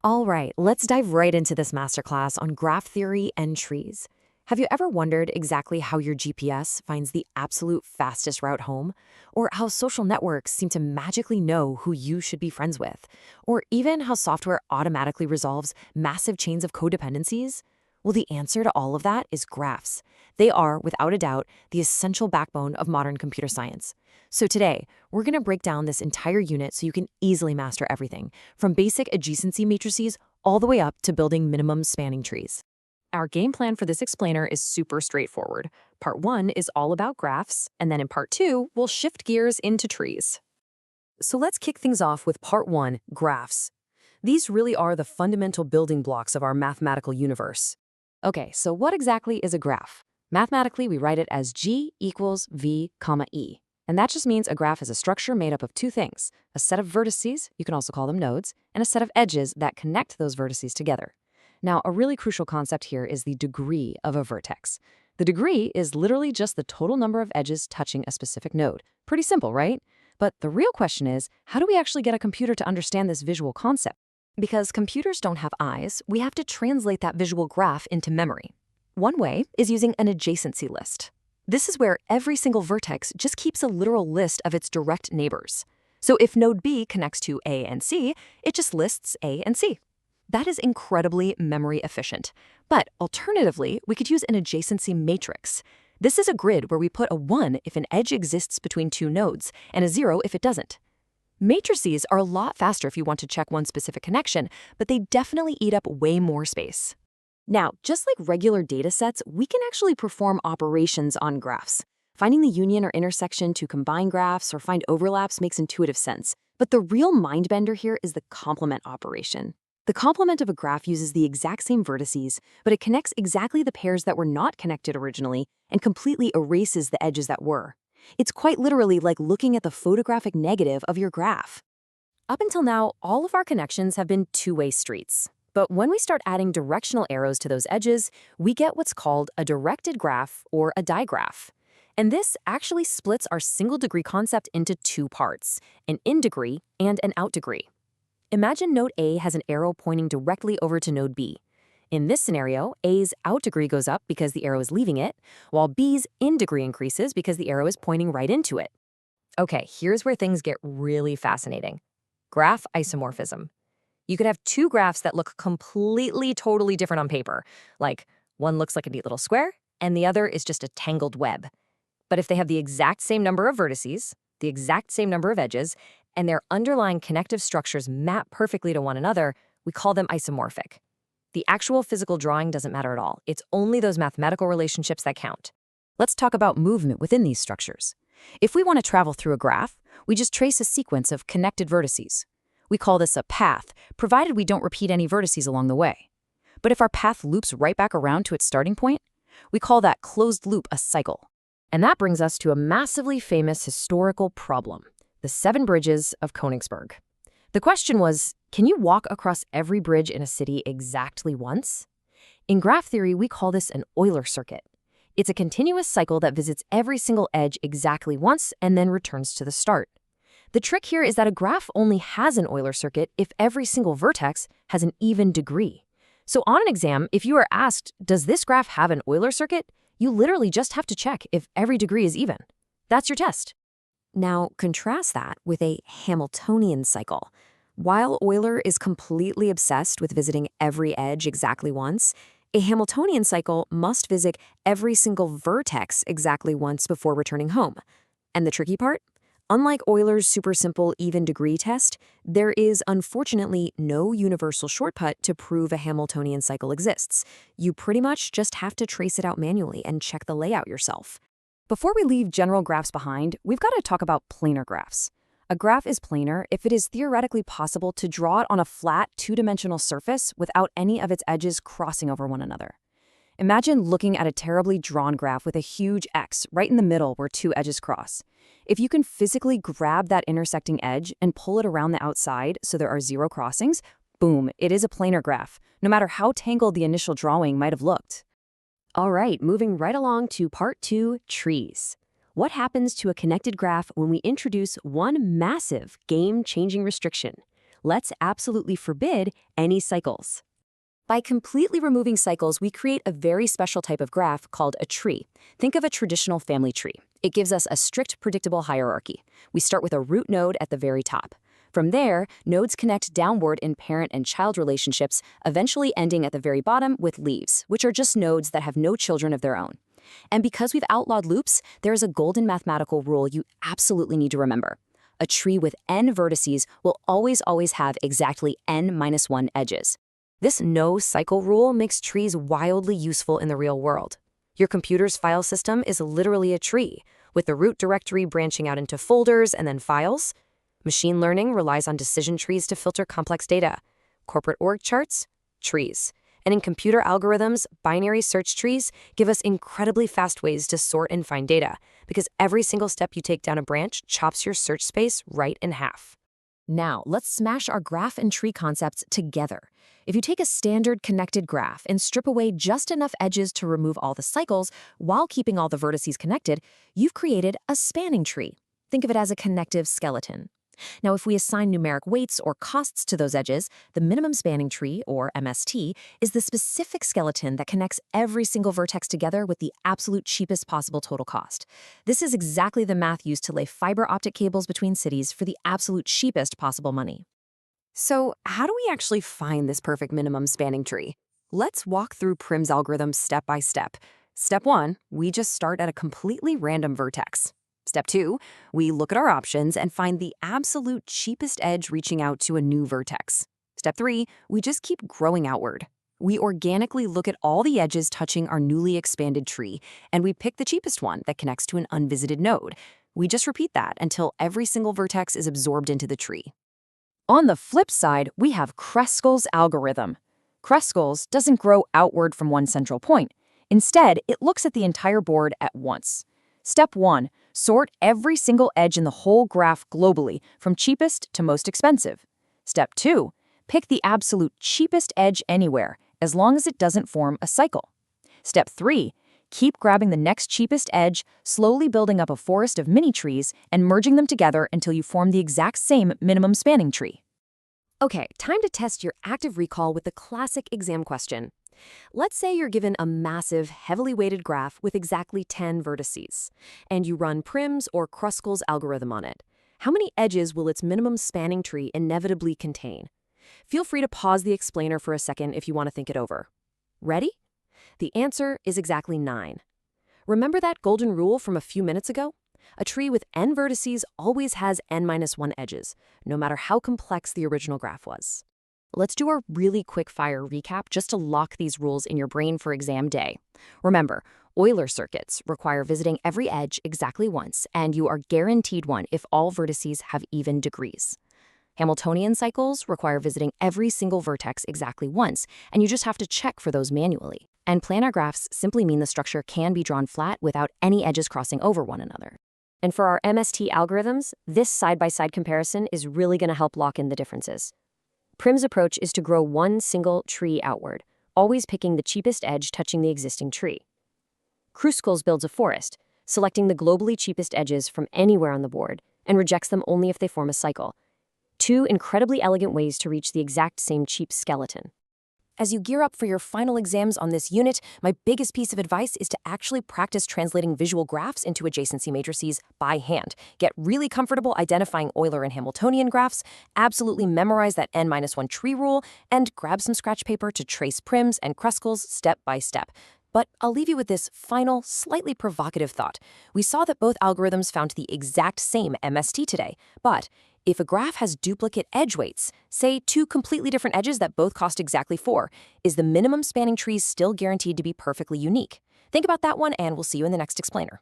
All right, let's dive right into this masterclass on graph theory and trees. Have you ever wondered exactly how your GPS finds the absolute fastest route home? Or how social networks seem to magically know who you should be friends with? Or even how software automatically resolves massive chains of codependencies? Well, the answer to all of that is graphs. They are, without a doubt, the essential backbone of modern computer science. So today, we're going to break down this entire unit so you can easily master everything, from basic adjacency matrices all the way up to building minimum spanning trees. Our game plan for this explainer is super straightforward. Part 1 is all about graphs, and then in Part 2, we'll shift gears into trees. So let's kick things off with Part 1, graphs. These really are the fundamental building blocks of our mathematical universe. Okay, so what exactly is a graph? Mathematically, we write it as G equals V, E. And that just means a graph is a structure made up of two things, a set of vertices, you can also call them nodes, and a set of edges that connect those vertices together. Now, a really crucial concept here is the degree of a vertex. The degree is literally just the total number of edges touching a specific node. Pretty simple, right? But the real question is, how do we actually get a computer to understand this visual concept? Because computers don't have eyes, we have to translate that visual graph into memory. One way is using an adjacency list. This is where every single vertex just keeps a literal list of its direct neighbors. So if node B connects to A and C, it just lists A and C. That is incredibly memory efficient. But alternatively, we could use an adjacency matrix. This is a grid where we put a 1 if an edge exists between two nodes, and a 0 if it doesn't. Matrices are a lot faster if you want to check one specific connection, but they definitely eat up way more space. Now, just like regular data sets, we can actually perform operations on graphs. Finding the union or intersection to combine graphs or find overlaps makes intuitive sense. But the real mind-bender here is the complement operation. The complement of a graph uses the exact same vertices, but it connects exactly the pairs that were not connected originally and completely erases the edges that were. It's quite literally like looking at the photographic negative of your graph. Up until now, all of our connections have been two-way streets. But when we start adding directional arrows to those edges, we get what's called a directed graph or a digraph. And this actually splits our single-degree concept into two parts, an in-degree and an out-degree. Imagine node A has an arrow pointing directly over to node B. In this scenario, A's out-degree goes up because the arrow is leaving it, while B's in-degree increases because the arrow is pointing right into it. Okay, here's where things get really fascinating. Graph isomorphism. You could have two graphs that look completely, totally different on paper. Like, one looks like a neat little square, and the other is just a tangled web. But if they have the exact same number of vertices, the exact same number of edges, and their underlying connective structures map perfectly to one another, we call them isomorphic. The actual physical drawing doesn't matter at all. It's only those mathematical relationships that count. Let's talk about movement within these structures. If we want to travel through a graph, we just trace a sequence of connected vertices. We call this a path, provided we don't repeat any vertices along the way. But if our path loops right back around to its starting point, we call that closed loop a cycle. And that brings us to a massively famous historical problem, the 7 bridges of Königsberg. The question was, can you walk across every bridge in a city exactly once? In graph theory, we call this an Euler circuit. It's a continuous cycle that visits every single edge exactly once and then returns to the start. The trick here is that a graph only has an Euler circuit if every single vertex has an even degree. So on an exam, if you are asked, does this graph have an Euler circuit? You literally just have to check if every degree is even. That's your test. Now, contrast that with a Hamiltonian cycle. While Euler is completely obsessed with visiting every edge exactly once, a Hamiltonian cycle must visit every single vertex exactly once before returning home. And the tricky part? Unlike Euler's super simple even degree test, there is unfortunately no universal shortcut to prove a Hamiltonian cycle exists. You pretty much just have to trace it out manually and check the layout yourself. Before we leave general graphs behind, we've got to talk about planar graphs. A graph is planar if it is theoretically possible to draw it on a flat, two-dimensional surface without any of its edges crossing over one another. Imagine looking at a terribly drawn graph with a huge X right in the middle where two edges cross. If you can physically grab that intersecting edge and pull it around the outside so there are 0 crossings, boom, it is a planar graph, no matter how tangled the initial drawing might have looked. All right, moving right along to part 2, trees. What happens to a connected graph when we introduce one massive game-changing restriction? let's absolutely forbid any cycles. By completely removing cycles, we create a very special type of graph called a tree. Think of a traditional family tree. It gives us a strict, predictable hierarchy. We start with a root node at the very top. From there, nodes connect downward in parent and child relationships, eventually ending at the very bottom with leaves, which are just nodes that have no children of their own. And because we've outlawed loops, there is a golden mathematical rule you absolutely need to remember. A tree with n vertices will always have exactly n-1 edges. This no-cycle rule makes trees wildly useful in the real world. Your computer's file system is literally a tree, with the root directory branching out into folders and then files. Machine learning relies on decision trees to filter complex data. Corporate org charts? Trees. And in computer algorithms, binary search trees give us incredibly fast ways to sort and find data, because every single step you take down a branch chops your search space right in half. Now, let's smash our graph and tree concepts together. If you take a standard connected graph and strip away just enough edges to remove all the cycles while keeping all the vertices connected, you've created a spanning tree. Think of it as a connective skeleton. Now, if we assign numeric weights or costs to those edges, the minimum spanning tree, or MST, is the specific skeleton that connects every single vertex together with the absolute cheapest possible total cost. This is exactly the math used to lay fiber optic cables between cities for the absolute cheapest possible money. So, how do we actually find this perfect minimum spanning tree? Let's walk through Prim's algorithm step by step. Step 1, we just start at a completely random vertex. Step 2, we look at our options and find the absolute cheapest edge reaching out to a new vertex. Step 3, we just keep growing outward. We organically look at all the edges touching our newly expanded tree, and we pick the cheapest one that connects to an unvisited node. We just repeat that until every single vertex is absorbed into the tree. On the flip side, we have Kruskal's algorithm. Kruskal's doesn't grow outward from one central point. Instead, it looks at the entire board at once. Step 1, sort every single edge in the whole graph globally, from cheapest to most expensive. Step 2, pick the absolute cheapest edge anywhere, as long as it doesn't form a cycle. Step 3, keep grabbing the next cheapest edge, slowly building up a forest of mini-trees and merging them together until you form the exact same minimum spanning tree. Okay, time to test your active recall with the classic exam question. Let's say you're given a massive, heavily weighted graph with exactly 10 vertices, and you run Prim's or Kruskal's algorithm on it. How many edges will its minimum spanning tree inevitably contain? Feel free to pause the explainer for a second if you want to think it over. Ready? The answer is exactly 9. Remember that golden rule from a few minutes ago? A tree with n vertices always has n-1 edges, no matter how complex the original graph was. Let's do a really quick-fire recap just to lock these rules in your brain for exam day. Remember, Euler circuits require visiting every edge exactly once, and you are guaranteed one if all vertices have even degrees. Hamiltonian cycles require visiting every single vertex exactly once, and you just have to check for those manually. And planar graphs simply mean the structure can be drawn flat without any edges crossing over one another. And for our MST algorithms, this side-by-side comparison is really going to help lock in the differences. Prim's approach is to grow one single tree outward, always picking the cheapest edge touching the existing tree. Kruskal's builds a forest, selecting the globally cheapest edges from anywhere on the board, and rejects them only if they form a cycle. 2 incredibly elegant ways to reach the exact same cheap skeleton. As you gear up for your final exams on this unit, my biggest piece of advice is to actually practice translating visual graphs into adjacency matrices by hand. Get really comfortable identifying Euler and Hamiltonian graphs, absolutely memorize that n-1 tree rule, and grab some scratch paper to trace Prim's and Kruskal's step by step. But I'll leave you with this final, slightly provocative thought. We saw that both algorithms found the exact same MST today, but if a graph has duplicate edge weights, say 2 completely different edges that both cost exactly 4, is the minimum spanning tree still guaranteed to be perfectly unique? Think about that one, and we'll see you in the next explainer.